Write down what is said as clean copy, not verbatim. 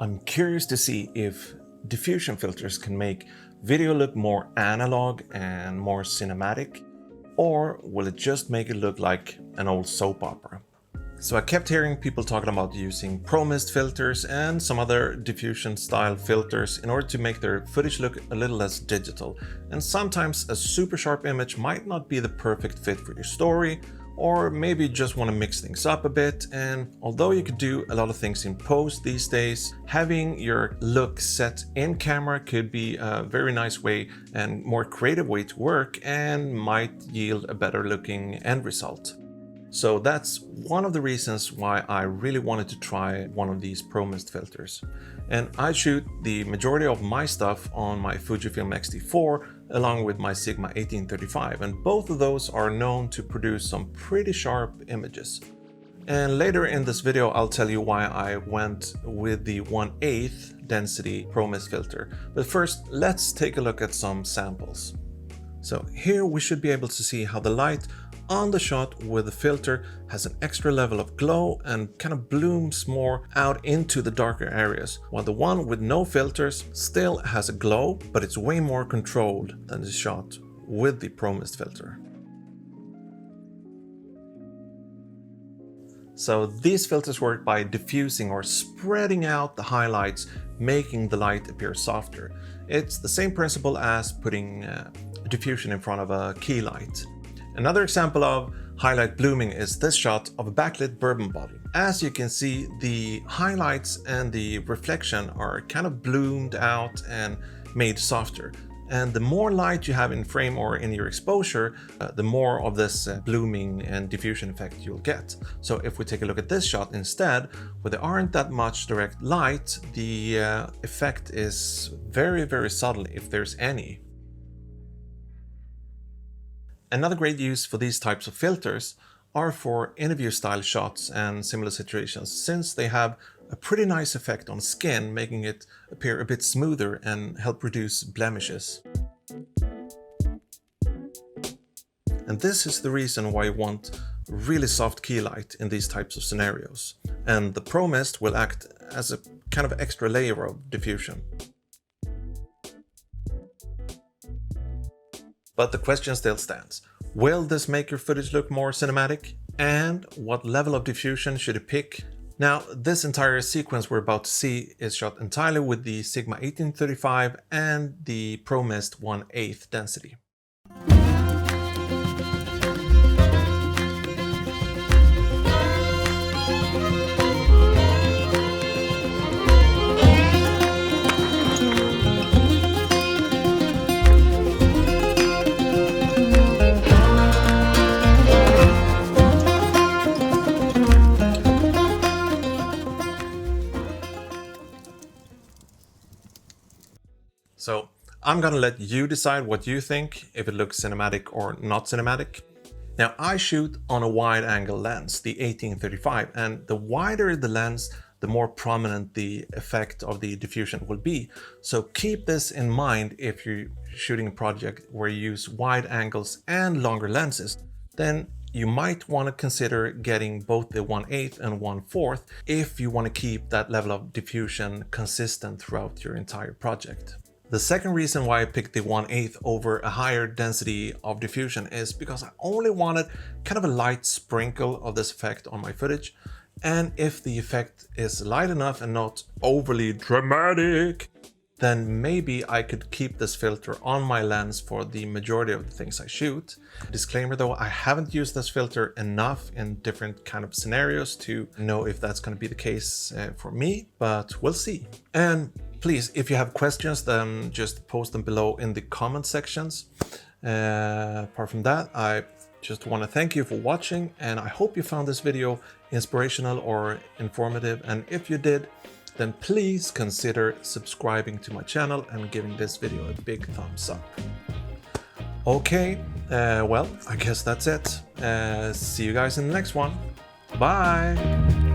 I'm curious to see if diffusion filters can make video look more analog and more cinematic, or will it just make it look like an old soap opera? So I kept hearing people talking about using Pro Mist filters and some other diffusion style filters in order to make their footage look a little less digital. And sometimes a super sharp image might not be the perfect fit for your story, or maybe you just want to mix things up a bit. And although you could do a lot of things in post these days, having your look set in camera could be a very nice way and more creative way to work and might yield a better looking end result. So that's one of the reasons why I really wanted to try one of these Pro Mist filters. And I shoot the majority of my stuff on my Fujifilm X-T4 along with my Sigma 1835, and both of those are known to produce some pretty sharp images. And later in this video I'll tell you why I went with the 1/8 density Pro Mist filter. But first, let's take a look at some samples. So here we should be able to see how the light on the shot with the filter has an extra level of glow and kind of blooms more out into the darker areas, while the one with no filters still has a glow, but it's way more controlled than the shot with the Pro Mist filter. So these filters work by diffusing or spreading out the highlights, making the light appear softer. It's the same principle as putting diffusion in front of a key light. Another example of highlight blooming is this shot of a backlit Bourbon bottle. As you can see, the highlights and the reflection are kind of bloomed out and made softer. And the more light you have in frame or in your exposure, the more of this blooming and diffusion effect you'll get. So if we take a look at this shot instead, where there aren't that much direct light, the effect is very, very subtle if there's any. Another great use for these types of filters are for interview style shots and similar situations, since they have a pretty nice effect on skin, making it appear a bit smoother and help reduce blemishes. And this is the reason why you want really soft key light in these types of scenarios. And the Pro Mist will act as a kind of extra layer of diffusion. But the question still stands. Will this make your footage look more cinematic? And what level of diffusion should you pick? Now, this entire sequence we're about to see is shot entirely with the Sigma 1835 and the Pro Mist 1/8 density. So I'm gonna let you decide what you think, if it looks cinematic or not cinematic. Now I shoot on a wide angle lens, the 1835, and the wider the lens, the more prominent the effect of the diffusion will be. So keep this in mind if you're shooting a project where you use wide angles and longer lenses. Then you might want to consider getting both the 1/8 and 1/4 if you want to keep that level of diffusion consistent throughout your entire project. The second reason why I picked the 1/8 over a higher density of diffusion is because I only wanted kind of a light sprinkle of this effect on my footage. And if the effect is light enough and not overly dramatic, then maybe I could keep this filter on my lens for the majority of the things I shoot. Disclaimer though, I haven't used this filter enough in different kind of scenarios to know if that's going to be the case for me, but we'll see. And please, if you have questions, then just post them below in the comment sections. Apart from that, I just want to thank you for watching, and I hope you found this video inspirational or informative. And if you did, then please consider subscribing to my channel and giving this video a big thumbs up. Okay, well, I guess that's it. See you guys in the next one. Bye!